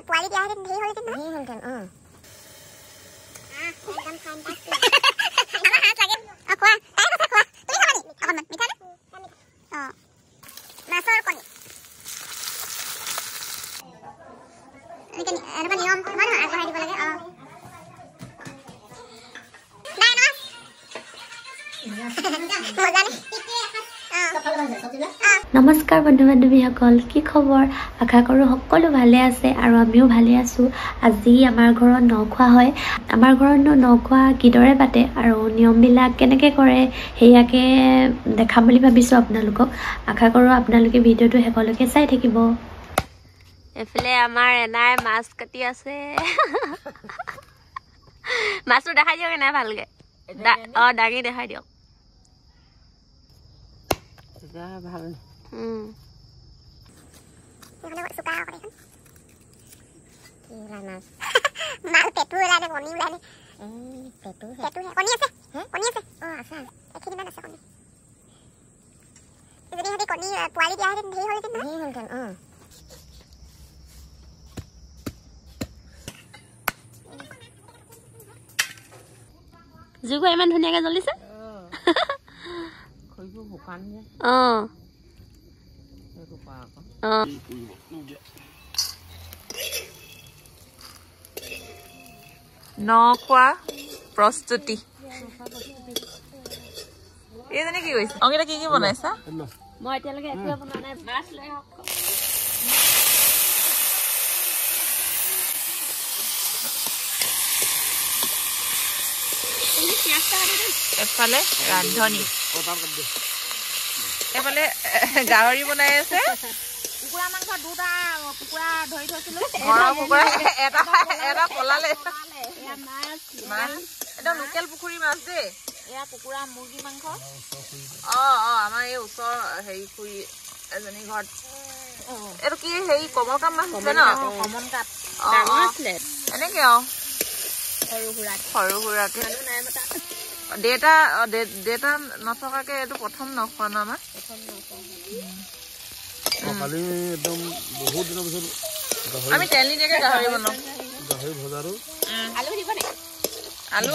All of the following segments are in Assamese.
পোৱালি দিয়া হেতেন ধেৰ হ'লহেতেন নহয় হ'লহেতেন একদম ফেণ্টাষ্টিক আমাৰ হাঁহ লাগে খোৱা তাই কথা খোৱা তুমি খাবা নি অকণমান মিঠা নে মাছৰ কণী এনেকুৱা নিয়ম হয় নহয় আগবঢ়াই দিব লাগে নমস্কাৰ বন্ধু বান্ধৱীসকল কি খবৰ আশা কৰোঁ সকলো ভালে আছে আৰু আমিও ভালে আছো আজি আমাৰ ঘৰত নখোৱা হয় আমাৰ ঘৰত নখোৱা কিদৰে পাতে আৰু নিয়মবিলাক কেনেকৈ কৰে হেয়াকে দেখাম বুলি ভাবিছো আপোনালোকক আশা কৰোঁ আপোনালোকে ভিডিঅ'টো শেষলৈকে চাই থাকিব এফালে আমাৰ এনাই মাছ কাটি আছে মাছটো দেখাই দিয়ক এনাই ভালকে দাঙি দেখাই দিয়ক ভাল চুকা মাল পেটু ওলাই দে কণী ওলাই দে পেটু কণী আছে আছে এখিনিমান আছে কণী যদি সিহঁতে কণী পোৱালি দিয়া হেতেন ধেৰ হ'লহেতেন নহয় জুইকুৰা ইমান ধুনীয়াকৈ জ্বলিছে নখোৱা প্ৰস্তুতি এইজনী কি কৰিছে অংকিতা কি কি বনাইছা মই এতিয়ালৈকে একোৱে বনোৱা নাই মাছ লৈ আহক এফালে ৰান্ধনি এফালে গাহৰি বনাই আছে কুকুৰা মাংস দুটা কুকুৰা ধৰি থৈছিলো এটা পলালে এটা লোকেল পুখুৰী মাছ দেই এয়া কুকুৰা মুৰ্গী মাংস আমাৰ এই ওচৰ হেৰি খুৰী এজনী ঘৰত এইটো কি হেৰি কমল কাপ মাছ আছে ন কমন কাপ এনেকে সৰু সুৰাকে দেউতা নথকাকে এইটো প্ৰথম নখোৱা ন আমাৰ আমি তেল নিদিয়াকে গাহৰি বনাও গাহৰি ভজাৰো আলু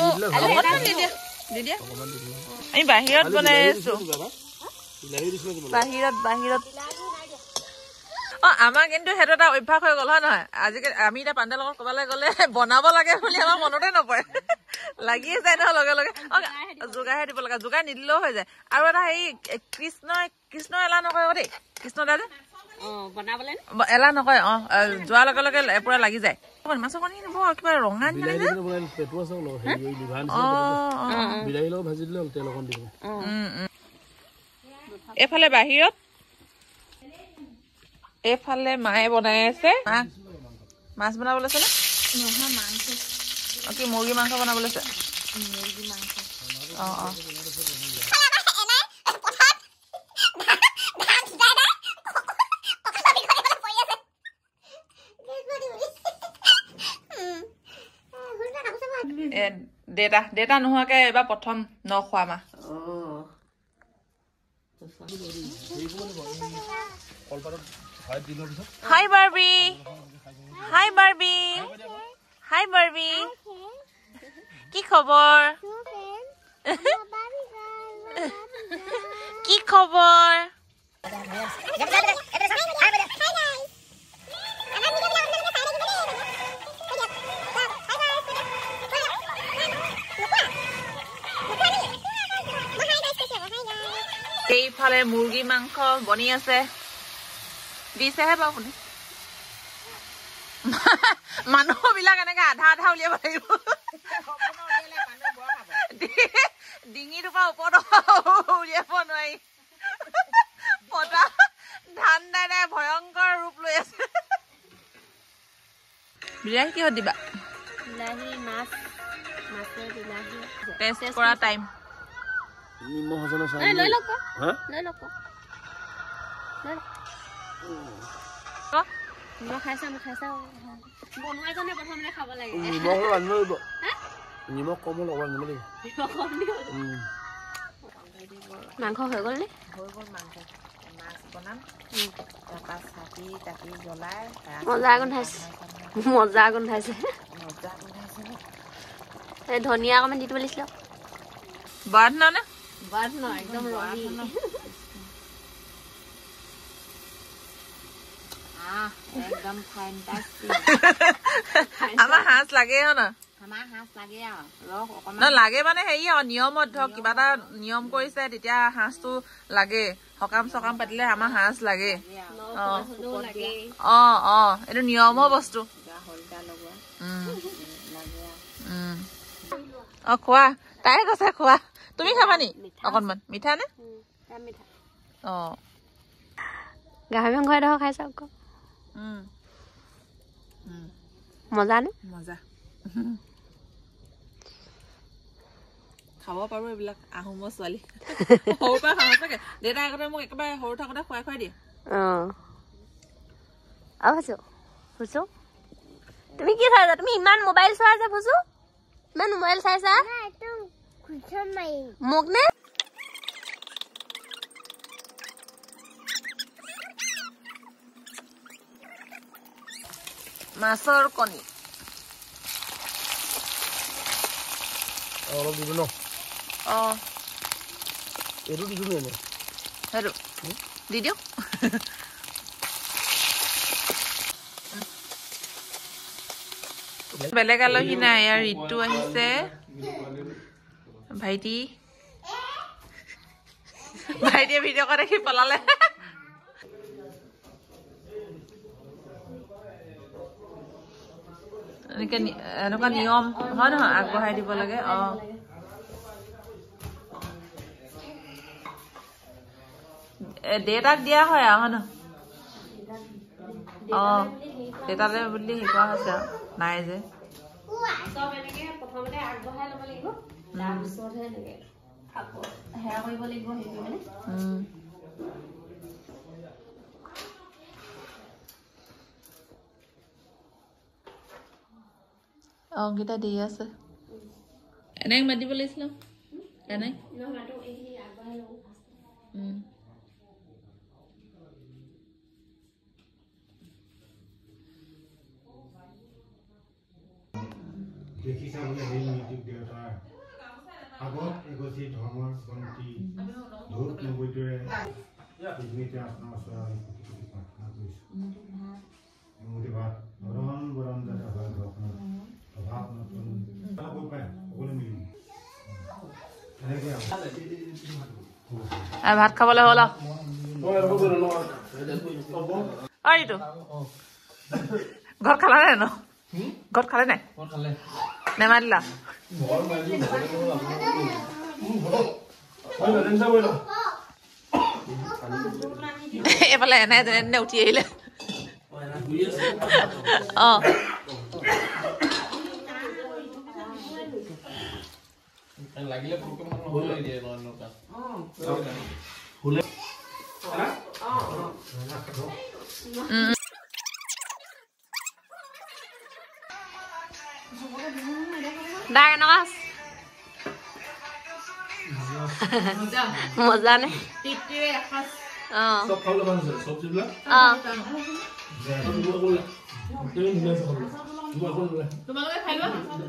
আমি বাহিৰত বনাই আছো বাহিৰত আমাৰ কিন্তু সেইটো এটা অভ্যাস হৈ গল হয় নহয় আজিকালি আমি এতিয়া পাণ্ডে লগত ক'বালৈ গ'লে বনাব লাগে বুলি আমাৰ মনতে নপৰে লাগিয়ে যায় নহয় লগে লগে যোগাৰহে দিব লাগে যোগাৰ নিদিলেও হৈ যায় আৰু এটা হেৰি কৃষ্ণ এলাহ নকৰে দেই কৃষ্ণ দা যে এলাহ নকৰে যোৱাৰ লগে লগে পুৰা লাগি যায় মাছৰ কণী নিব কিবা ৰঙা এইফালে বাহিৰত এইফালে মায়ে বনাই আছে মাছ বনাব লৈছে নে কি মুৰ্গী মাংস বনাব লৈছে দেউতা নোহোৱাকে এইবাৰ প্ৰথম নখোৱা মা Hi Barbie. Hi Barbie. Hi Barbie. কি খবৰ? কি খবৰ? এইফালে মুৰ্গী মাংস বনি আছে দিছেহে বাৰু আপুনি মানুহবিলাক এনেকে আধা আধা উলিয়াব লাগিব ডিঙিটোৰ পৰা ওপৰত উলিয়াব নোৱাৰি পতা ধান নাই ভয়ংকৰ ৰূপ লৈ আছে বিলাহী কিহত দিবা বিলাহী মাছ মাছৰ বিলাহী টেষ্ট কৰা টাইম লৈ লওক মই খাইছা বনোৱাজনে প্ৰথমতে খাব লাগে নিমখ কম মাংস হৈ গ'ল নে হৈ গ'ল মাংস মাছ বনাম তাৰপৰা চাকি তাকি জ্বলাই মজা গোন্ধাইছে মজা গোন্ধাইছে এই ধনিয়া অকণমান দি দিব লাগিছিল বাদ ন নে বাদ ন একদম ৰহি একদম ফ্যান্টাস্টিক আমাৰ হাঁচ লাগে ন আমাৰ হাঁচ লাগে আৰু ন লাগে মানে হেৰি আৰু নিয়মত ধৰক কিবা এটা নিয়ম কৰিছে তেতিয়া হাঁচটো লাগে সকাম চকাম পাতিলে আমাৰ হাঁচ লাগে এইটো নিয়মৰ বস্তু খোৱা তাই কৈছে খোৱা তুমি খাবা নি অকণমান মিঠা নে গাহৰি মাংস এডোখৰ খাই চাওক মজা নে মজা খাব পাৰো এইবিলাক আহোমৰ ছোৱালী সৰুৰ পৰা খাওঁ চাগে দেউতাই আগতে মোক একেবাৰে সৰু থাকোঁতে খুৱাই খুৱাই দিয়ে ফুচু তুমি কি চাইছা তুমি ইমান মোবাইল চোৱা যে ফুচু ইমান মোবাইল চাইছা মোক নে মাছৰ কণী অলপ দিব ন এইটো দি দিওঁ এনে সেইটো দি দিওঁ বেলেগ আলহী নাই ইয়াৰ ঋতু আহিছে ভাইটিয়ে ভিডিঅ' কৰা দেখি পলালে এনেকুৱা নিয়ম হয় নহয় আগবঢ়াই দিব লাগে দেউতাক দিয়া হয় আৰু হয় ন দেউতালে বুলি শিকোৱা হৈছে আৰু নাই যে অংকিতা দি আছে এনেক মাতিব লাগিছিল এনেক দেখিছা বোলে সেই নীতিক দেউতাৰ আগত এগছি ধৰ্মৰ বন্তি ধূপ নবৈদৰে পৃথিৱীতে আপোনাৰ ওচৰত প্ৰাৰ্থনা কৰিছোঁ মোদী ভাত বৰণ বৰণ দাদা ভাল আপোনাৰ অভাৱ নতুন কৈ পায় সকলো মিলি এনেকৈ ভাত খাবলৈ হ'ল এইটো ঘৰত খালা নাই ন ঘৰত খালে নাই নেমাৰিলা এইফালে এনে যেনে উঠি আহিলে লাগিলে মজা নে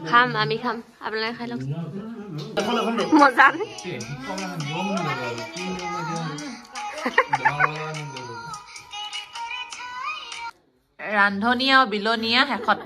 খাম আমি খাম আপোনালোকে খাই লওক মজা নে ৰান্ধনী আৰু বিলনীয়া শেষত